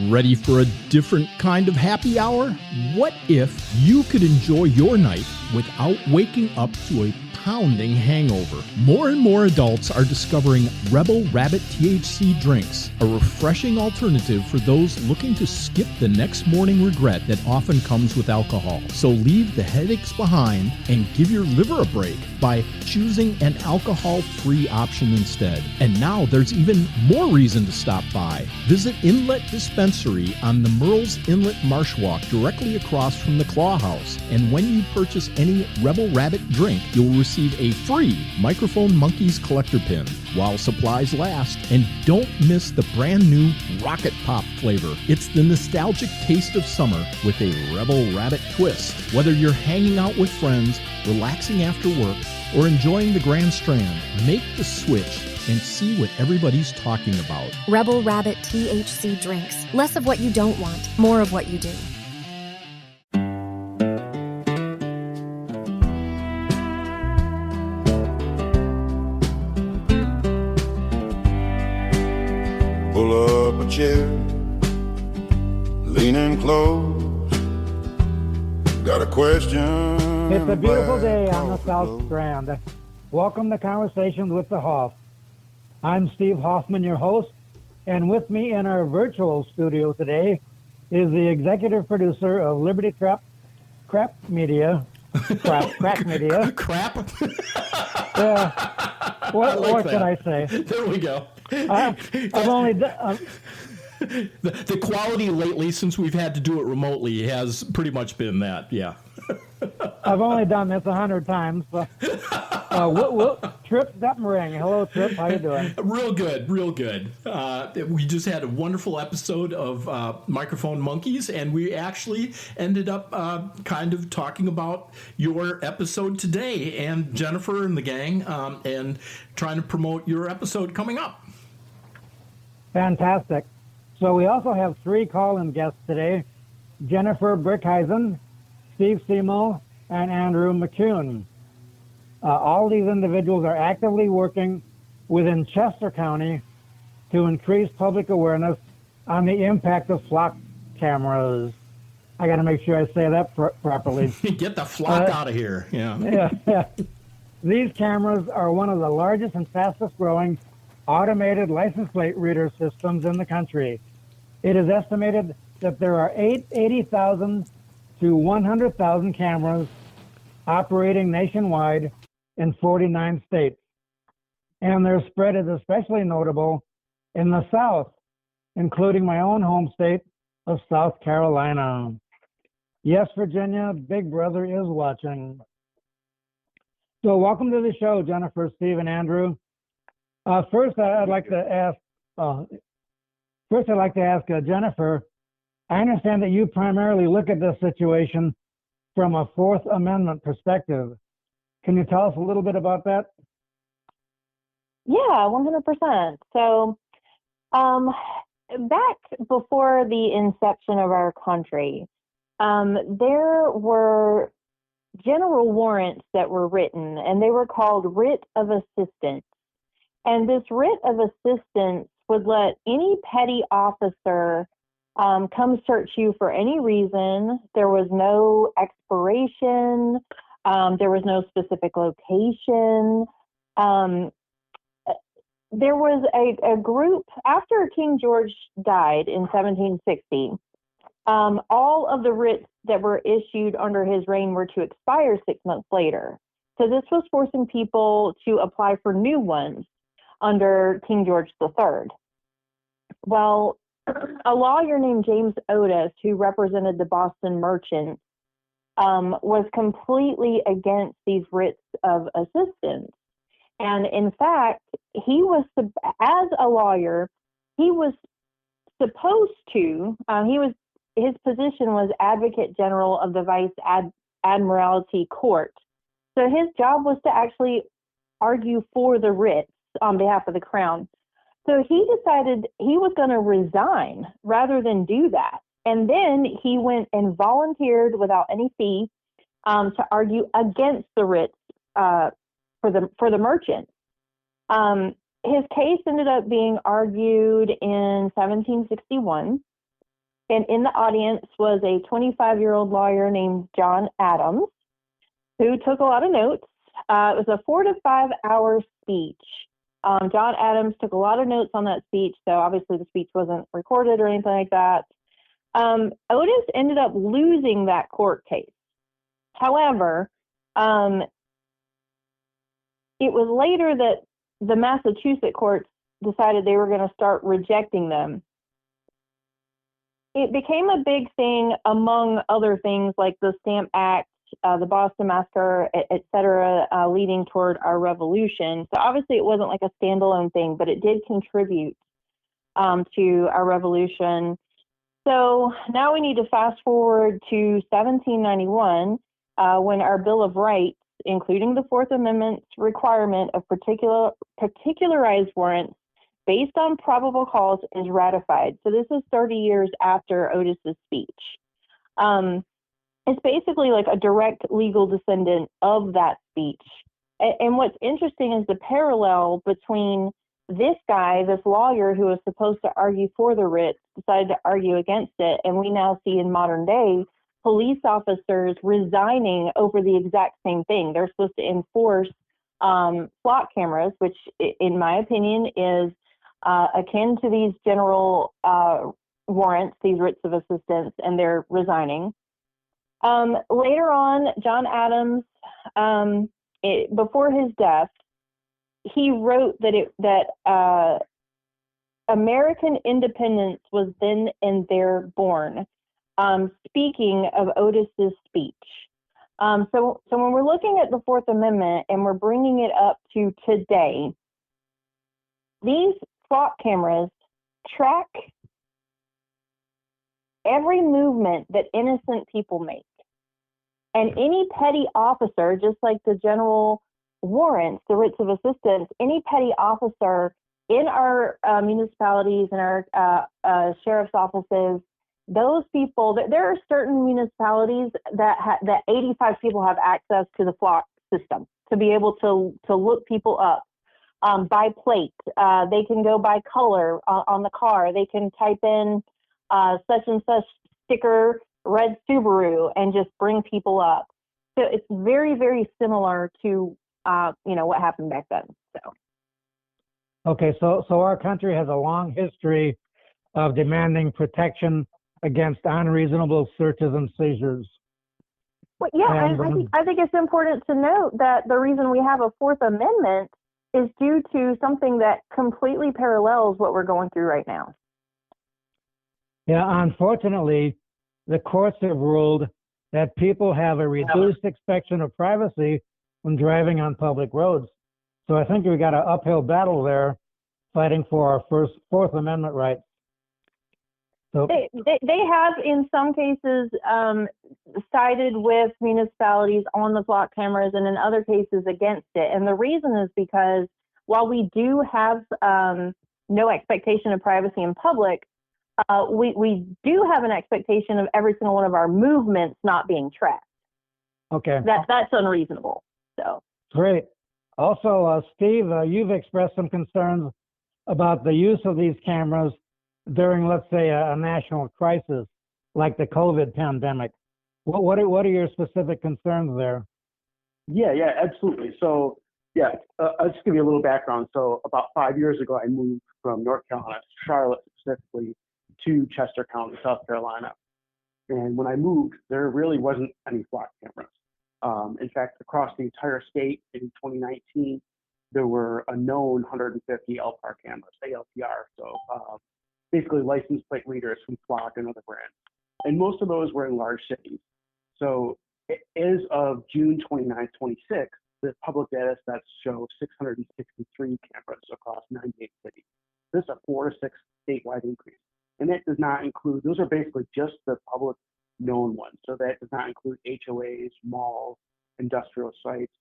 Ready for a different kind of happy hour? What if you could enjoy your night without waking up to a pounding hangover? More and more adults are discovering Rebel Rabbit THC drinks, a refreshing alternative for those looking to skip the next morning regret that often comes with alcohol. So leave the headaches behind and give your liver a break by choosing an alcohol-free option instead. And now there's even more reason to stop by. Visit Inlet Dispensary on the Murrell's Inlet Marsh Walk directly across from the Claw House. And when you purchase any Rebel Rabbit drink, you'll receive a free Microphone Monkeys collector pin while supplies last. And don't miss the brand new Rocket Pop flavor. It's the nostalgic taste of summer with a Rebel Rabbit twist. Whether you're hanging out with friends, relaxing after work, or enjoying the Grand Strand, make the switch and see what everybody's talking about. Rebel Rabbit THC drinks. Less of what you don't want, more of what you do. Pull up a chair, leaning close. Got a question. It's a beautiful day on the South Strand. Welcome to Conversations with the Hoff. I'm Steve Hoffman, your host, and with me in our virtual studio today is the executive producer of Liberty Crap Media. Crack Media. Crap? What can I say? There we go. I've only the quality lately, since we've had to do it remotely, has pretty much been that, yeah. I've only done this 100 times. Trip Detmering. Hello, Trip. How you doing? Real good, real good. We just had a wonderful episode of Microphone Monkeys, and we actually ended up kind of talking about your episode today, and Jennifer and the gang, and trying to promote your episode coming up. Fantastic. So we also have 3 call-in guests today: Jennifer Brecheisen, Steve Cimo, and Andrew McCune. All these individuals are actively working within Chester County to increase public awareness on the impact of flock cameras. I got to make sure I say that properly. Get the flock out of here. Yeah. Yeah. These cameras are one of the largest and fastest growing automated license plate reader systems in the country. It is estimated that there are 80,000 to 100,000 cameras operating nationwide in 49 states. And their spread is especially notable in the South, including my own home state of South Carolina. Yes, Virginia, Big Brother is watching. So welcome to the show, Jennifer, Steve, and Andrew. First, I'd like to ask Jennifer, I understand that you primarily look at this situation from a Fourth Amendment perspective. Can you tell us a little bit about that? Yeah, 100%. So back before the inception of our country, there were general warrants that were written, and they were called writ of assistance. And this writ of assistance would let any petty officer come search you for any reason. There was no expiration. There was no specific location. There was a group, after King George died in 1760, all of the writs that were issued under his reign were to expire 6 months later. So this was forcing people to apply for new ones under King George III. Well, a lawyer named James Otis, who represented the Boston merchants, was completely against these writs of assistance. And in fact, he was, as a lawyer, he was supposed to, his position was Advocate General of the Vice Admiralty Court. So his job was to actually argue for the writs on behalf of the Crown. So he decided he was going to resign rather than do that. And then he went and volunteered without any fee to argue against the writs for the merchants. His case ended up being argued in 1761, And in the audience was a 25-year-old lawyer named John Adams, who took a lot of notes. It was a 4 to 5 hour speech. John Adams took a lot of notes on that speech, so obviously the speech wasn't recorded or anything like that. Otis ended up losing that court case. However, it was later that the Massachusetts courts decided they were going to start rejecting them. It became a big thing among other things like the Stamp Act, the Boston Massacre, et cetera, leading toward our revolution. So obviously it wasn't like a standalone thing, but it did contribute to our revolution. So now we need to fast forward to 1791, when our Bill of Rights, including the Fourth Amendment's requirement of particularized warrants based on probable cause, is ratified. So this is 30 years after Otis's speech. It's basically like a direct legal descendant of that speech. And what's interesting is the parallel between this guy, this lawyer who was supposed to argue for the writ, decided to argue against it. And we now see in modern day police officers resigning over the exact same thing. They're supposed to enforce flock cameras, which in my opinion is akin to these general warrants, these writs of assistance, and they're resigning. Later on, John Adams, before his death, he wrote that American independence was then and there born, speaking of Otis's speech. So when we're looking at the Fourth Amendment and we're bringing it up to today, these flock cameras track every movement that innocent people make. And any petty officer, just like the general warrants, the writs of assistance, any petty officer in our municipalities and our sheriff's offices, those people, there are certain municipalities that 85 people have access to the flock system to be able to look people up by plate. They can go by color on the car. They can type in such and such sticker, red Subaru, and just bring people up. So it's very, very similar to what happened back then. So. Okay, so our country has a long history of demanding protection against unreasonable searches and seizures. Well, yeah, and I think it's important to note that the reason we have a Fourth Amendment is due to something that completely parallels what we're going through right now. Yeah, unfortunately, the courts have ruled that people have a reduced expectation of privacy when driving on public roads. So I think we got an uphill battle there fighting for our Fourth Amendment rights. So they have, in some cases, sided with municipalities on the flock cameras, and in other cases against it. And the reason is because while we do have no expectation of privacy in public, we do have an expectation of every single one of our movements not being tracked. Okay. That's unreasonable. So great. Also, Steve, you've expressed some concerns about the use of these cameras during, let's say, a national crisis like the COVID pandemic. What are your specific concerns there? Yeah, absolutely. So, I'll just give you a little background. So, about 5 years ago, I moved from North Carolina, Charlotte specifically, to Chester County, South Carolina. And when I moved, there really wasn't any flock cameras. In fact, across the entire state in 2019, there were a known 150 LPAR cameras, ALPR. So basically license plate readers from Flock and other brands. And most of those were in large cities. So as of June 29, 26, the public data sets show 663 cameras across 98 cities. This is a 4 to 6 statewide increase. And that does not include, those are basically just the public known ones. So that does not include HOAs, malls, industrial sites,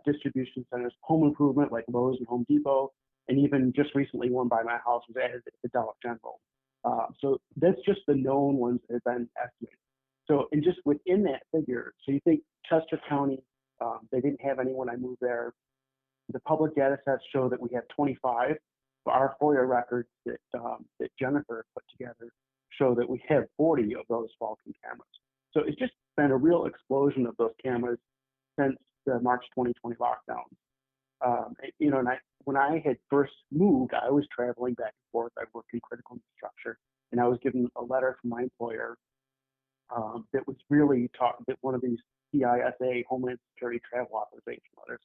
distribution centers, home improvement like Lowe's and Home Depot, and even just recently one by my house was added at the Dollar General. So that's just the known ones that have been estimated. So, and just within that figure, so you think Chester County, they didn't have any when I moved there. The public data sets show that we have 25. Our FOIA records that Jennifer put together show that we have 40 of those faulty cameras. So it's just been a real explosion of those cameras since the March 2020 lockdown. And when I had first moved, I was traveling back and forth. I worked in critical infrastructure, and I was given a letter from my employer that was really that one of these CISA, Homeland Security Travel Authorization letters.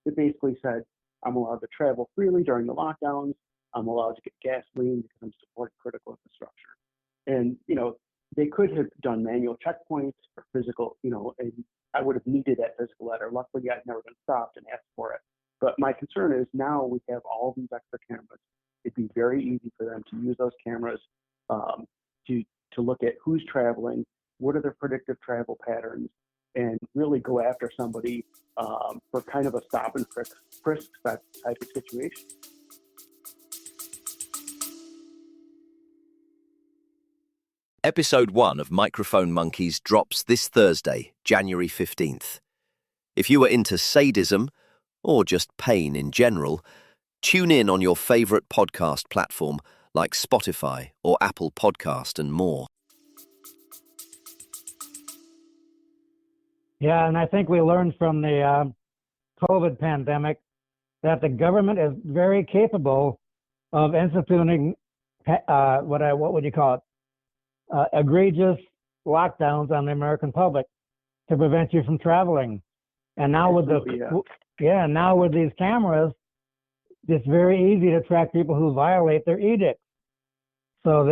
It basically said, I'm allowed to travel freely during the lockdowns. I'm allowed to get gasoline because I'm supporting critical infrastructure. And, they could have done manual checkpoints or physical, and I would have needed that physical letter. Luckily, I've never been stopped and asked for it. But my concern is now we have all these extra cameras. It'd be very easy for them to use those cameras to look at who's traveling, what are their predictive travel patterns, and really go after somebody for kind of a stop and frisk type of situation. Episode 1 of Microphone Monkeys drops this Thursday, January 15th. If you are into sadism, or just pain in general, tune in on your favourite podcast platform like Spotify or Apple Podcast and more. Yeah, and I think we learned from the COVID pandemic that the government is very capable of instituting what would you call it? Egregious lockdowns on the American public to prevent you from traveling. And now with now with these cameras, it's very easy to track people who violate their edicts. So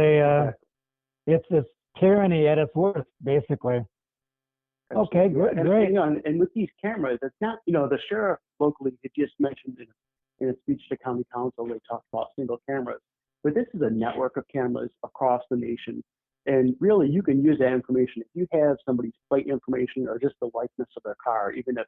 it's tyranny at its worst, basically. Absolutely. Okay, great. And with these cameras, it's not, the sheriff locally had just mentioned in a speech to county council, they talked about single cameras. But this is a network of cameras across the nation. And really, you can use that information. If you have somebody's plate information or just the likeness of their car, even if,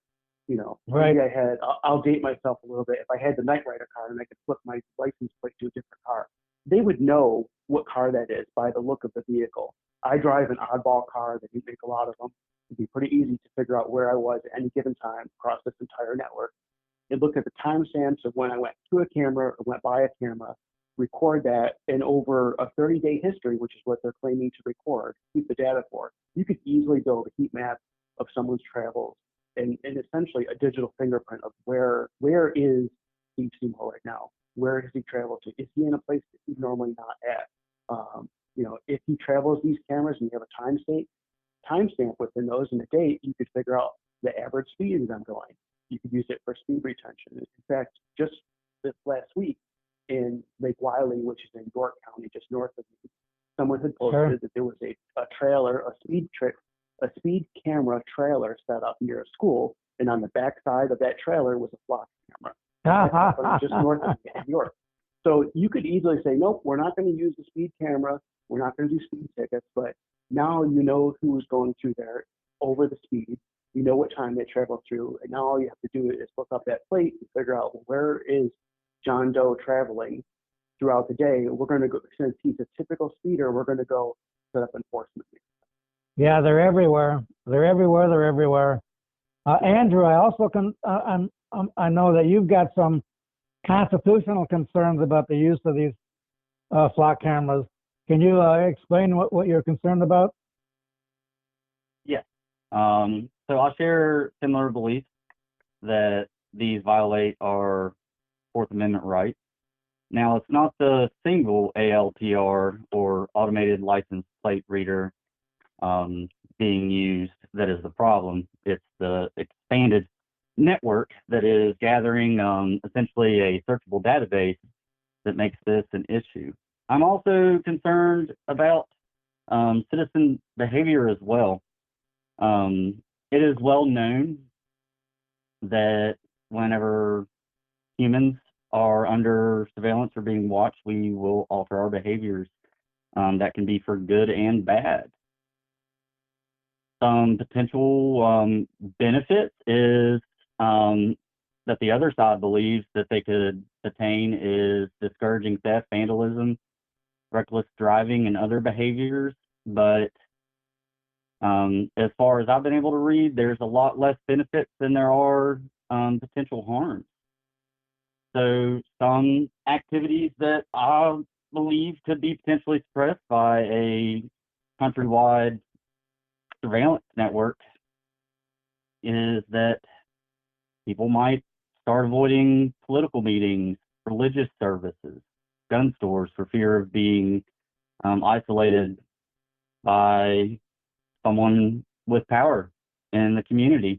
right. maybe I'll date myself a little bit. If I had the Knight Rider car and I could flip my license plate to a different car, they would know what car that is by the look of the vehicle. I drive an oddball car. They make a lot of them. It'd be pretty easy to figure out where I was at any given time across this entire network. And look at the timestamps of when I went to a camera or went by a camera, record that, and over a 30-day history, which is what they're claiming to record, keep the data for, you could easily build a heat map of someone's travels and essentially a digital fingerprint of where is Steve Seymour right now? Where has he traveled to? Is he in a place that he's normally not at? If he travels these cameras and you have a timestamp within those and a date, you could figure out the average speed as I'm going. You could use it for speed retention. In fact, just this last week in Lake Wiley, which is in York County, just north of me, someone had posted that there was a trailer, a speed camera trailer set up near a school, and on the back side of that trailer was a flock camera. Just north of me in York. So you could easily say, nope, we're not going to use the speed camera. We're not going to do speed tickets, but now you know who's going through there over the speed. You know what time they travel through, and now all you have to do is look up that plate and figure out where is John Doe traveling throughout the day. We're going to go, since he's a typical speeder, we're going to go set up enforcement. Yeah, they're everywhere. Andrew, I also I know that you've got some constitutional concerns about the use of these flock cameras. Can you explain what you're concerned about? Yes. So I share similar beliefs that these violate our Fourth Amendment rights. Now, it's not the single ALPR or automated license plate reader being used that is the problem. It's the expanded network that is gathering essentially a searchable database that makes this an issue. I'm also concerned about citizen behavior as well. It is well known that whenever humans are under surveillance or being watched, we will alter our behaviors. That can be for good and bad. Some potential benefits is that the other side believes that they could attain is discouraging theft, vandalism, reckless driving, and other behaviors. But as far as I've been able to read, there's a lot less benefits than there are potential harms. So some activities that I believe could be potentially suppressed by a countrywide surveillance network is that people might start avoiding political meetings, religious services, gun stores for fear of being isolated by someone with power in the community.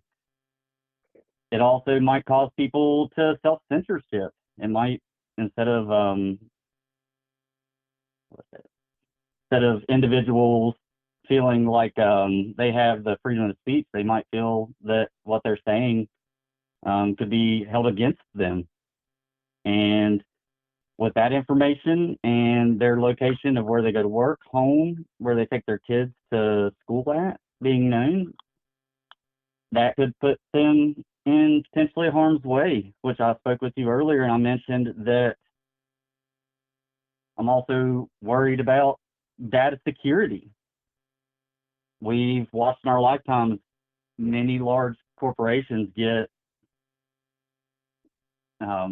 It also might cause people to self-censorship. It might, instead of individuals feeling like they have the freedom of speech, they might feel that what they're saying could be held against them. And with that information and their location of where they go to work, home, where they take their kids to school at, being known, that could put them in potentially harm's way, which I spoke with you earlier, and I mentioned that I'm also worried about data security. We've watched in our lifetimes many large corporations get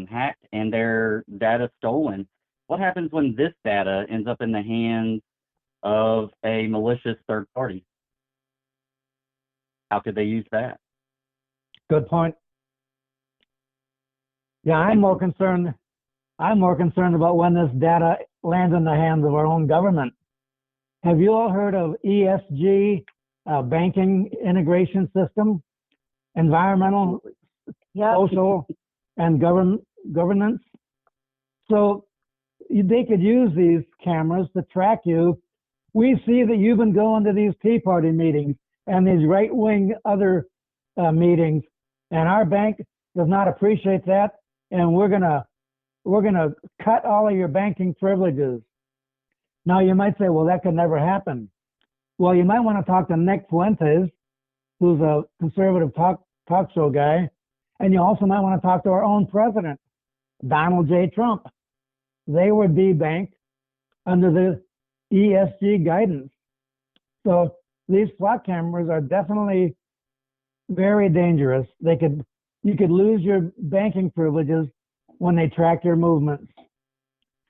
hacked and their data stolen. What happens when this data ends up in the hands of a malicious third party? How could they use that? Good point. Yeah, I'm more concerned about when this data lands in the hands of our own government. Have you all heard of ESG, banking integration system, environmental, social, and governance? So they could use these cameras to track you. We see that you've been going to these Tea Party meetings and these right-wing other meetings, and our bank does not appreciate that, and we're gonna cut all of your banking privileges. Now you might say, well, that could never happen. Well, you might want to talk to Nick Fuentes, who's a conservative talk show guy, and you also might want to talk to our own president, Donald J. Trump. They were debanked under the ESG guidance. So these flock cameras are definitely very dangerous. You could lose your banking privileges when they track your movements.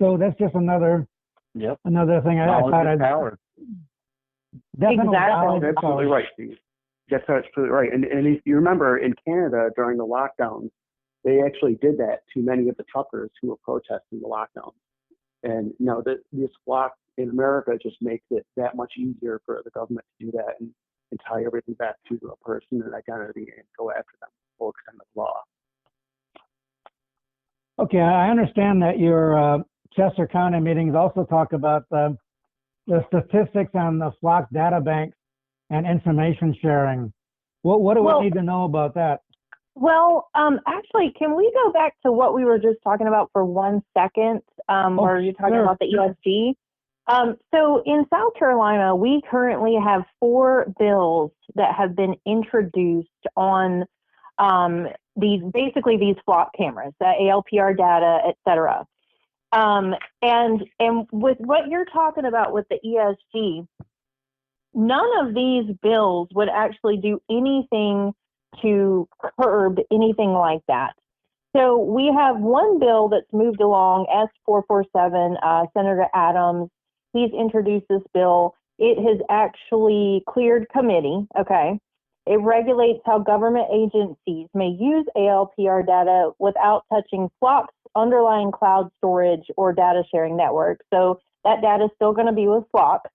So that's just another thing I thought I'd power. Definitely. Exactly. That's absolutely right, Steve. That's absolutely right. And if you remember, in Canada during the lockdowns, they actually did that to many of the truckers who were protesting the lockdown. And this flock in America just makes it that much easier for the government to do that and tie everything back to a person and identity and go after them full extent of law. Okay, I understand that your Chester County meetings also talk about the statistics on the flock data banks and information sharing. What do we need to know about that? Well, actually, can we go back to what we were just talking about for 1 second, where you're talking about the ESG? So in South Carolina, we currently have 4 bills that have been introduced on these flock cameras, ALPR data, et cetera. And with what you're talking about with the ESG, none of these bills would actually do anything to curb anything like that. So we have one bill that's moved along, S447, Senator Adams. He's introduced this bill. It has actually cleared committee, okay? It regulates how government agencies may use ALPR data without touching Flock's underlying cloud storage or data sharing network. So that data is still going to be with Flock.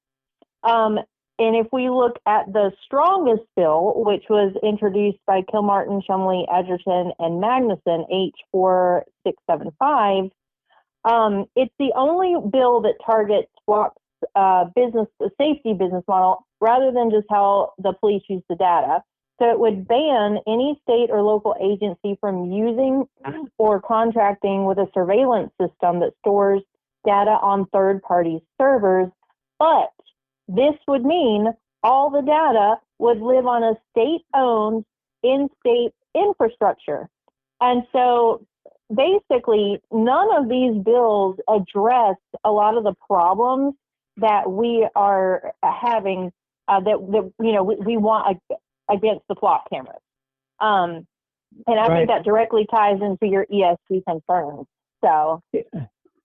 And if we look at the strongest bill, which was introduced by Kilmartin, Shumley, Edgerton, and Magnuson, H4675, it's the only bill that targets Flock's safety business model rather than just how the police use the data. So it would ban any state or local agency from using or contracting with a surveillance system that stores data on third-party servers. But this would mean all the data would live on a state-owned, in-state infrastructure. And so basically, none of these bills address a lot of the problems that we are having we want against the flock cameras. And I think that directly ties into your ESG concerns. So,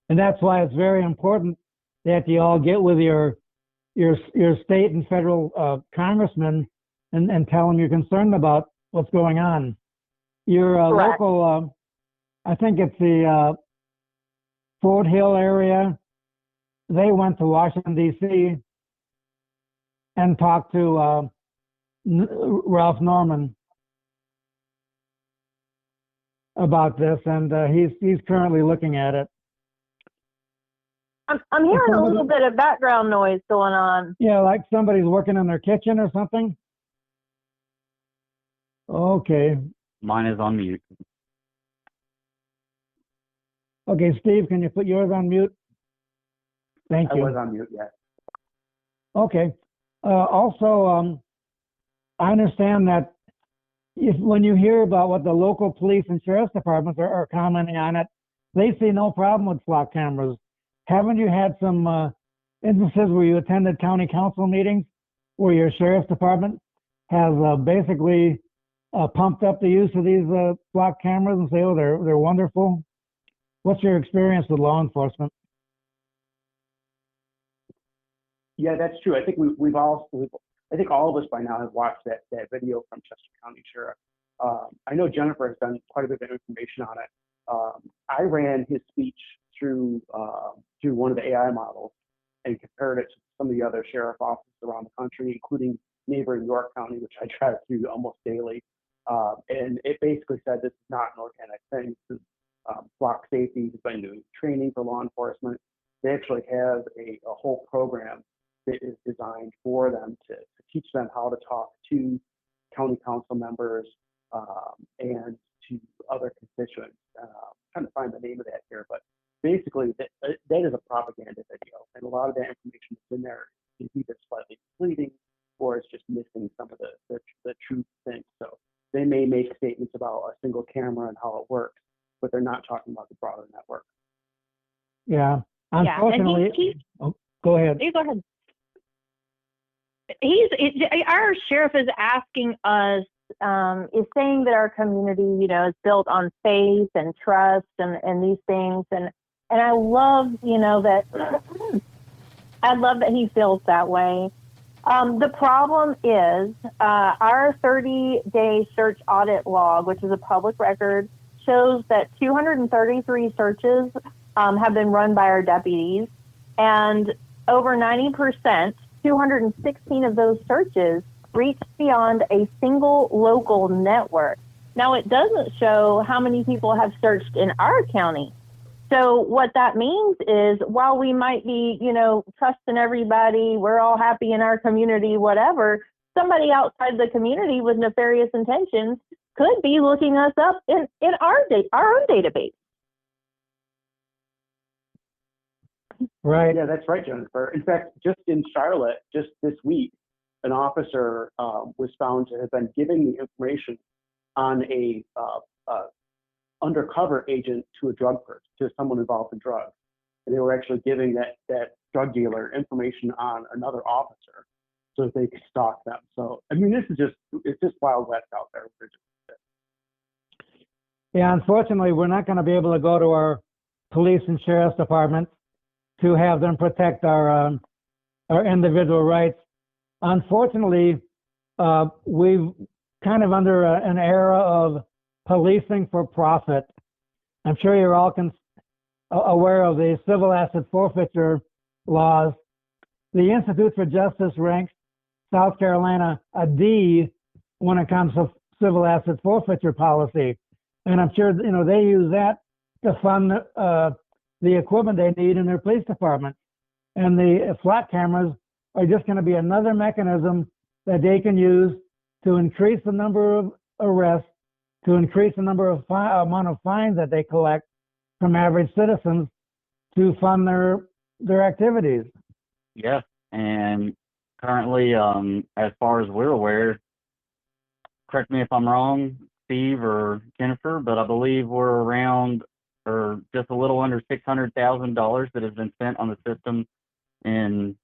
and that's why it's very important that you all get with your state and federal congressmen and tell them you're concerned about what's going on. Your Correct. local, I think it's the Fort Hill area, they went to Washington, D.C. and talked to Ralph Norman about this, and he's currently looking at it. I'm hearing a little bit of background noise going on. Yeah, like somebody's working in their kitchen or something. Okay. Mine is on mute. Okay, Steve, can you put yours on mute? Thank you. I was on mute, yeah. Okay. Also, I understand that when you hear about what the local police and sheriff's departments are commenting on it, they see no problem with flock cameras. Haven't you had some instances where you attended county council meetings where your sheriff's department has basically pumped up the use of these flock cameras and say, oh, they're wonderful? What's your experience with law enforcement? Yeah, that's true. I think I think all of us by now have watched that video from Chester County Sheriff. I know Jennifer has done quite a bit of information on it. I ran his speech through one of the AI models and compared it to some of the other sheriff offices around the country, including neighboring York County, which I drive through almost daily. And it basically said this is not an organic thing. This is flock safety. Has been doing training for law enforcement. They actually have a whole program that is designed for them to teach them how to talk to county council members and to other constituents. I'm trying to find the name of that here, but basically that is a propaganda video, and a lot of that information that's in there is either slightly misleading or it's just missing some of the truth things. So they may make statements about a single camera and how it works, but they're not talking about the broader network. Yeah, unfortunately. Go ahead. You go ahead. Our sheriff is asking us, is saying that our community, is built on faith and trust and these things. And I love, that I love that he feels that way. The problem is our 30-day search audit log, which is a public record, shows that 233 searches have been run by our deputies, and over 90%, 216 of those searches reach beyond a single local network. Now, it doesn't show how many people have searched in our county. So what that means is while we might be, trusting everybody, we're all happy in our community, whatever, somebody outside the community with nefarious intentions could be looking us up in our own database. Right. Yeah, that's right, Jennifer. In fact, just in Charlotte, just this week, an officer was found to have been giving the information on a undercover agent to a drug person, to someone involved in drugs. And they were actually giving that drug dealer information on another officer so that they could stalk them. So, I mean, it's just Wild West out there. Yeah, unfortunately, we're not going to be able to go to our police and sheriff's departments to have them protect our individual rights. Unfortunately, we've kind of under an era of policing for profit. I'm sure you're all aware of the civil asset forfeiture laws. The Institute for Justice ranks South Carolina a D when it comes to civil asset forfeiture policy. And I'm sure, they use that to fund the equipment they need in their police department. And the flat cameras are just going to be another mechanism that they can use to increase the number of arrests, to increase the number of amount of fines that they collect from average citizens to fund their activities. Yeah, and currently, as far as we're aware, correct me if I'm wrong, Steve or Jennifer, but I believe we're around or just a little under $600,000 that has been spent on the system in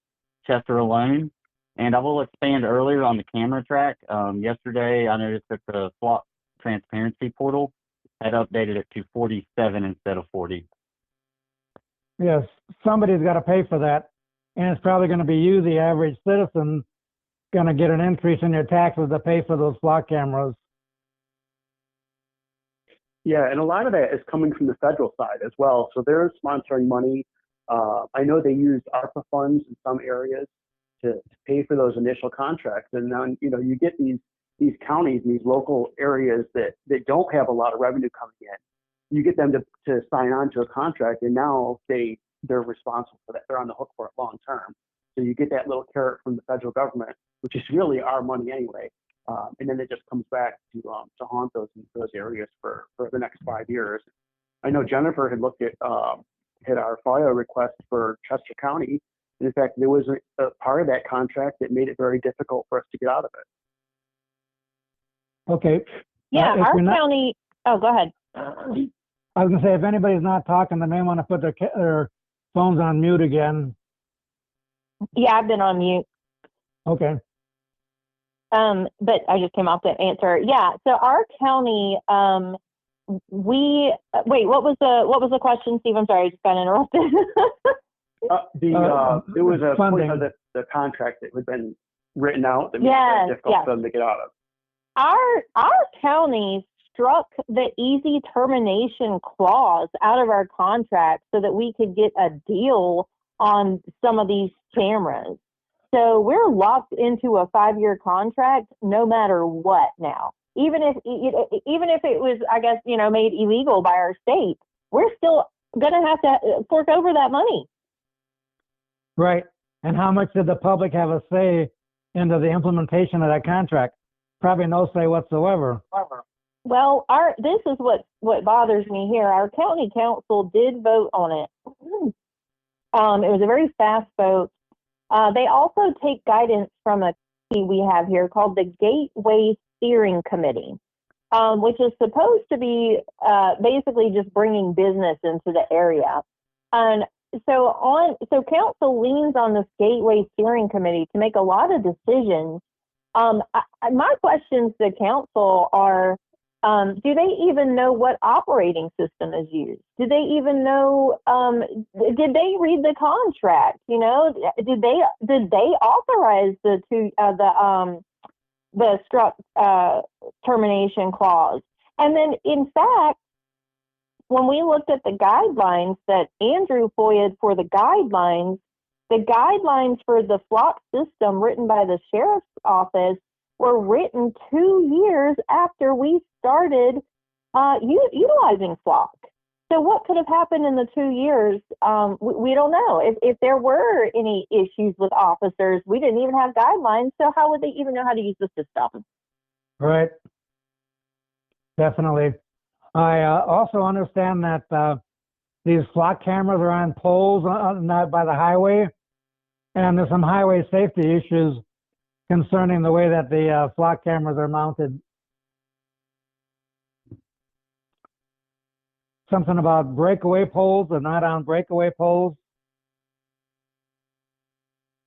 Chester alone. And I will expand earlier on the camera track. Yesterday, I noticed that the flock transparency portal had updated it to 47 instead of 40. Yes, somebody's got to pay for that. and it's probably going to be you, the average citizen, going to get an increase in your taxes to pay for those flock cameras. Yeah, and a lot of that is coming from the federal side as well. So they're sponsoring money. I know they use ARPA funds in some areas to pay for those initial contracts. And then, you get these counties, these local areas that don't have a lot of revenue coming in. You get them to sign on to a contract, and now they're responsible for that. They're on the hook for it long term. So you get that little carrot from the federal government, which is really our money anyway. And then it just comes back to haunt those areas for the next 5 years. I know Jennifer had looked at had our FOIA request for Chester County. And in fact, there was a part of that contract that made it very difficult for us to get out of it. Okay. Yeah, our county. Oh, go ahead. I was going to say, if anybody's not talking, they may want to put their phones on mute again. Yeah, I've been on mute. Okay. But I just came off that answer. Yeah. So our county, what was the question, Steve? I'm sorry, I just got interrupted. There was a funding. point of the contract that had been written out that made it very difficult for them to get out of. Our county struck the easy termination clause out of our contract so that we could get a deal on some of these cameras. So we're locked into a 5-year contract no matter what now. Even if it was, I guess, made illegal by our state, we're still going to have to fork over that money. Right. And how much did the public have a say into the implementation of that contract? Probably no say whatsoever. Well, this is what bothers me here. Our county council did vote on it. It was a very fast vote. They also take guidance from a committee we have here called the Gateway Steering Committee, which is supposed to be basically just bringing business into the area. And so council leans on this Gateway Steering Committee to make a lot of decisions. My questions to council are, do they even know what operating system is used? Do they even know, did they read the contract? Did they authorize the struck termination clause? And then in fact, when we looked at the guidelines that Andrew FOIA'd for the guidelines for the flock system written by the sheriff's office were written 2 years after we started utilizing flock. So what could have happened in the 2 years? We don't know. If there were any issues with officers, we didn't even have guidelines. So how would they even know how to use the system? Right. Definitely. I also understand that these flock cameras are on poles, not by the highway, and there's some highway safety issues concerning the way that the flock cameras are mounted. Something about breakaway poles or not on breakaway poles.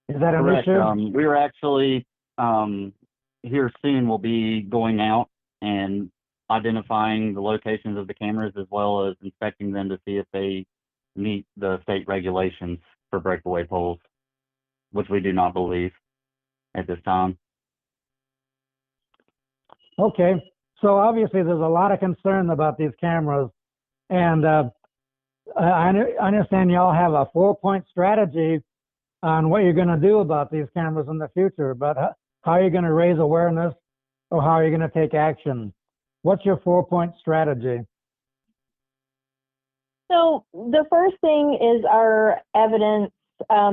Is that an Correct. issue? We're actually here soon. We'll be going out and identifying the locations of the cameras as well as inspecting them to see if they meet the state regulations for breakaway poles, which we do not believe at this time. Okay, so obviously there's a lot of concern about these cameras, and I understand y'all have a 4-point strategy on what you're going to do about these cameras in the future, but how are you going to raise awareness, or how are you going to take action? What's your 4-point strategy? So the first thing is our evidence.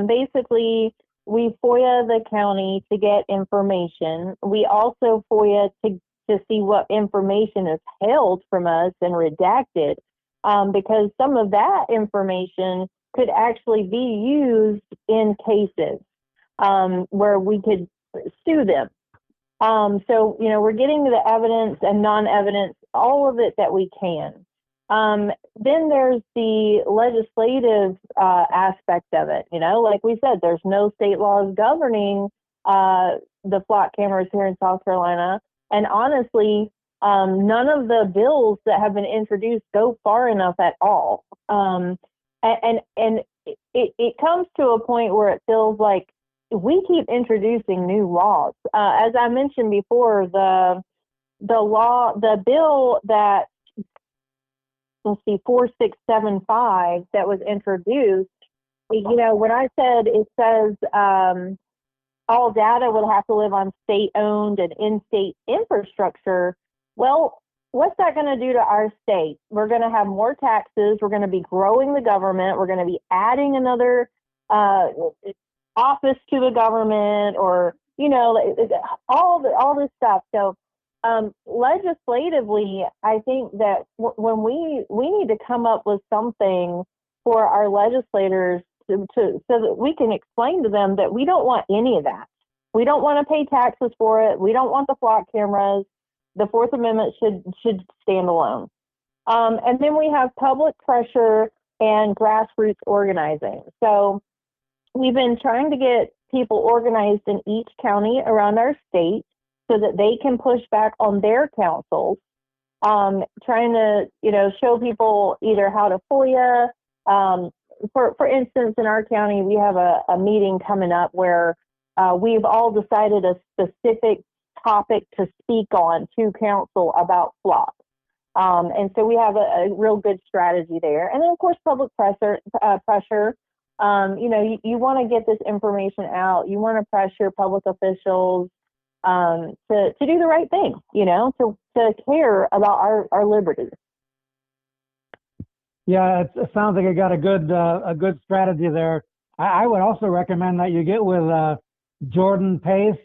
Basically, we FOIA the county to get information. We also FOIA to see what information is held from us and redacted, because some of that information could actually be used in cases where we could sue them. So, we're getting the evidence and non-evidence, all of it that we can. Then there's the legislative aspect of it. Like we said, there's no state laws governing the flock cameras here in South Carolina. And honestly, none of the bills that have been introduced go far enough at all. And it comes to a point where it feels like we keep introducing new laws. As I mentioned before, the bill that, let's see, 4675 that was introduced, when I said it says all data will have to live on state-owned and in-state infrastructure, well, what's that going to do to our state? We're going to have more taxes. We're going to be growing the government. We're going to be adding another office to the government, or all this stuff. So legislatively, I think that when we need to come up with something for our legislators so that we can explain to them that we don't want any of that. We don't want to pay taxes for it. We don't want the flock cameras. The Fourth Amendment should stand alone. And then we have public pressure and grassroots organizing. So we've been trying to get people organized in each county around our state so that they can push back on their councils, trying to, show people either how to FOIA. For instance, in our county, we have a meeting coming up where we've all decided a specific topic to speak on to council about flock. And so we have a real good strategy there. And then, of course, public pressure. You want to get this information out. You want to pressure public officials to do the right thing, to care about our liberties. Yeah, it sounds like you got a good strategy there. I would also recommend that you get with Jordan Pace,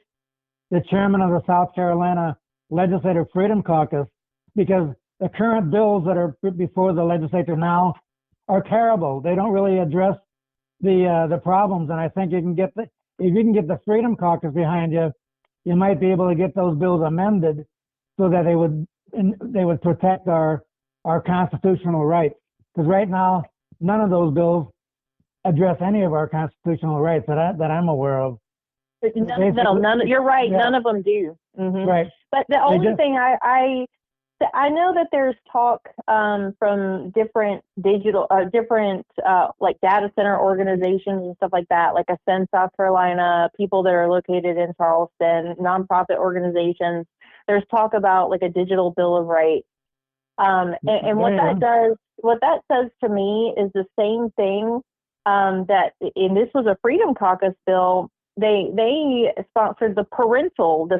the chairman of the South Carolina Legislative Freedom Caucus, because the current bills that are before the legislature now are terrible. They don't really address the problems, and I think if you can get the Freedom Caucus behind you, you might be able to get those bills amended so that they would protect our constitutional rights. Because right now, none of those bills address any of our constitutional rights that I'm aware of. None. You're right. Yeah. None of them do. Mm-hmm. Right. But the only thing I know that there's talk from different like data center organizations and stuff like that, like Ascend South Carolina, people that are located in Charleston, nonprofit organizations. There's talk about like a digital bill of rights. And what that says to me is the same thing that, and this was a Freedom Caucus bill. They sponsored the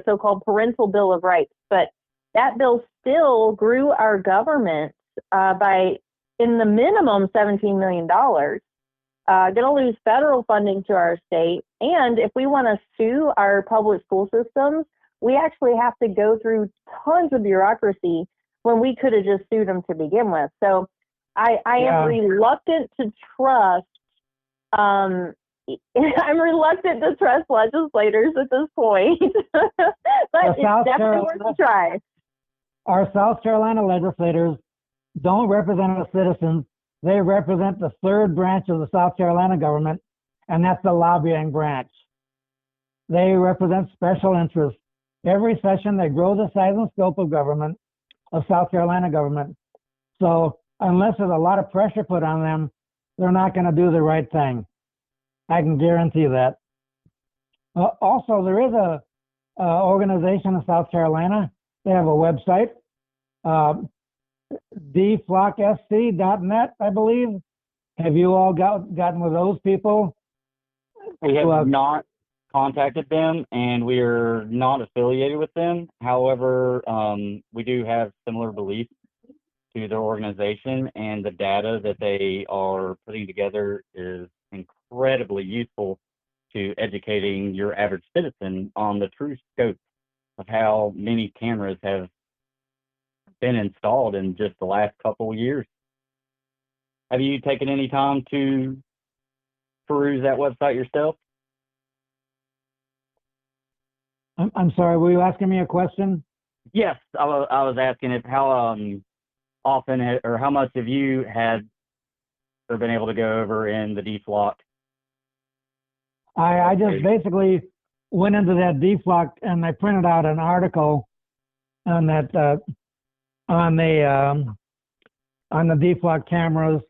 so-called parental bill of rights, but that bill still grew our government by, in the minimum, $17 million. Going to lose federal funding to our state, and if we want to sue our public school systems, we actually have to go through tons of bureaucracy when we could have just sued them to begin with. So I am reluctant to trust. I'm reluctant to trust legislators at this point, but it's definitely worth a try. Our South Carolina legislators don't represent the citizens. They represent the third branch of the South Carolina government, and that's the lobbying branch. They represent special interests. Every session, they grow the size and scope of government, of South Carolina government. So unless there's a lot of pressure put on them, they're not going to do the right thing. I can guarantee that. Also, there is a organization in South Carolina. They have a website, dflocksc.net, I believe. Have you all gotten with those people? We have not contacted them, and we are not affiliated with them. However, we do have similar beliefs to their organization, and the data that they are putting together is incredibly useful to educating your average citizen on the true scope of how many cameras have been installed in just the last couple of years. Have you taken any time to peruse that website yourself? I'm sorry, were you asking me a question? Yes, I was asking if how often or how much have you had or been able to go over in the DFLOC? I just basically went into that DFLOC and I printed out an article on that on the DFLOC cameras,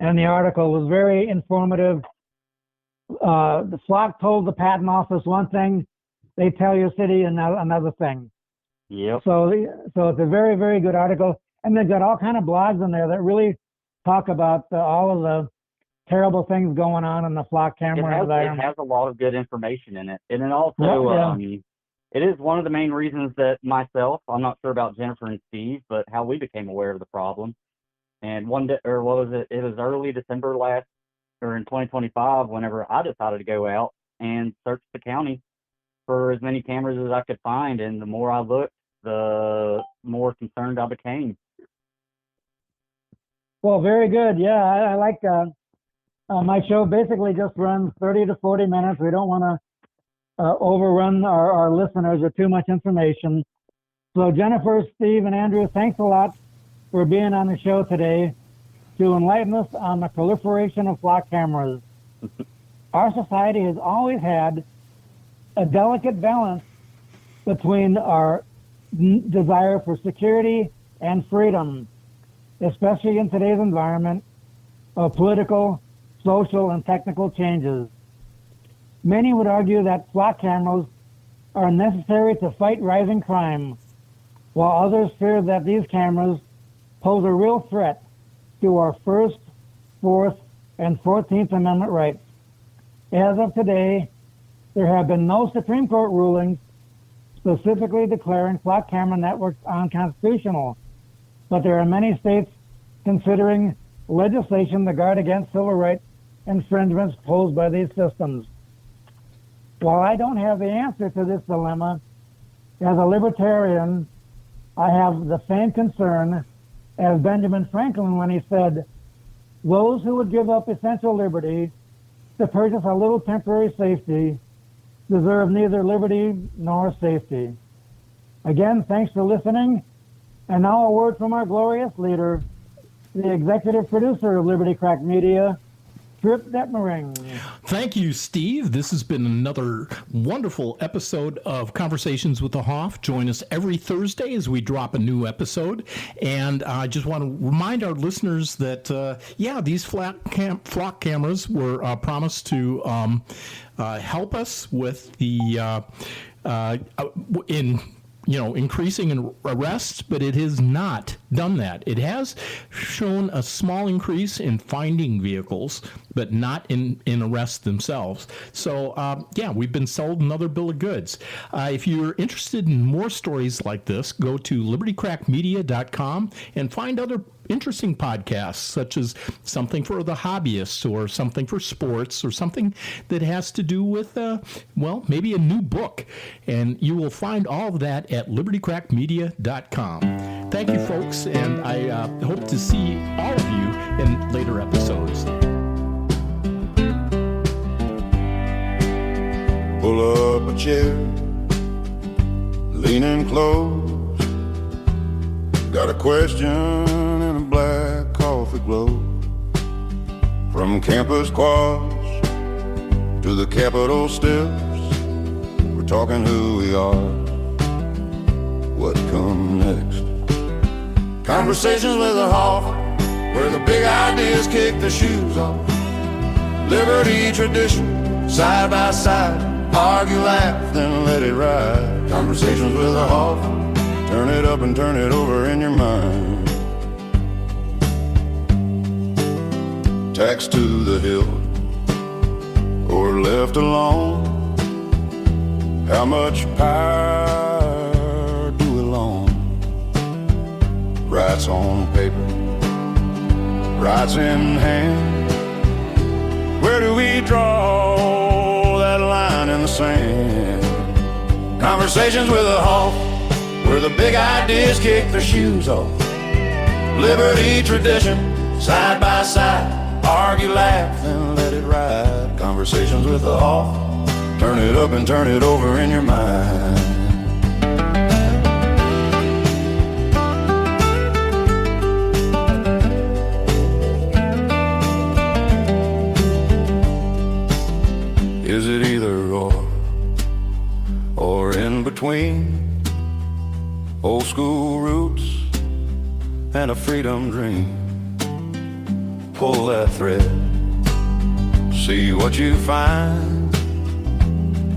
and the article was very informative. The flock told the patent office one thing, they tell your city another thing. Yep. So it's a very, very good article, and they've got all kind of blogs in there that really talk about all of the terrible things going on in the flock camera environment. It has a lot of good information in it, and it also it is one of the main reasons that myself, I'm not sure about Jennifer and Steve, but how we became aware of the problem. And one day, or what was it? It was early December in 2025, whenever I decided to go out and search the county for as many cameras as I could find. And the more I looked, the more concerned I became. Well, very good. Yeah, I like my show basically just runs 30 to 40 minutes. We don't want to overrun our listeners with too much information. So Jennifer, Steve, and Andrew, thanks a lot for being on the show today to enlighten us on the proliferation of flock cameras. Our society has always had a delicate balance between our desire for security and freedom, especially in today's environment of political, social, and technical changes. Many would argue that flock cameras are necessary to fight rising crime, while others fear that these cameras pose a real threat to our First, Fourth, and 14th Amendment rights. As of today, there have been no Supreme Court rulings specifically declaring flock camera networks unconstitutional, but there are many states considering legislation to guard against civil rights infringements posed by these systems. While I don't have the answer to this dilemma, as a libertarian, I have the same concern as Benjamin Franklin when he said, "Those who would give up essential liberty to purchase a little temporary safety deserve neither liberty nor safety." Again, thanks for listening. And now a word from our glorious leader, the executive producer of Liberty Crack Media, Trip Detmering. Thank you, Steve. This has been another wonderful episode of Conversations with the Hoff. Join us every Thursday as we drop a new episode. And I just want to remind our listeners that, these flock cameras were promised to help us with the increasing in arrests, but it has not done that. It has shown a small increase in finding vehicles, but not in arrests themselves. So, we've been sold another bill of goods. If you're interested in more stories like this, go to libertycrackmedia.com and find other interesting podcasts, such as something for the hobbyists or something for sports or something that has to do with, maybe a new book. And you will find all of that at libertycrackmedia.com. Thank you, folks, and I hope to see all of you in later episodes. Pull up a chair, leaning close. Got a question in a black coffee glow. From campus quads to the Capitol steps, we're talking who we are, what comes next. Conversations with a Hoff, where the big ideas kick the shoes off. Liberty tradition, side by side, argue, laugh, then let it ride. Conversations with a Hoff, turn it up and turn it over in your mind. Tax to the hill or left alone. How much power do we loan? Rights on paper, rights in hand. Where do we draw that line in the sand? Conversations with a Hoff, where the big ideas kick their shoes off. Liberty tradition, side by side, argue, laugh, and let it ride. Conversations with the Hoff, turn it up and turn it over in your mind. Is it either or in between? Old school roots and a freedom dream. pull that thread, see what you find.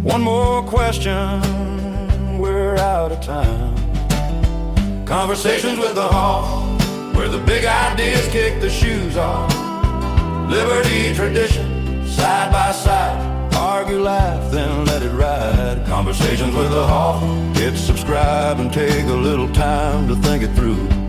One more question, we're out of time. Conversations with the Hoff, where the big ideas kick the shoes off. Liberty, tradition, side by side. Argue, laugh, then let it ride. Conversations with the Hoff. Hit subscribe and take a little time to think it through.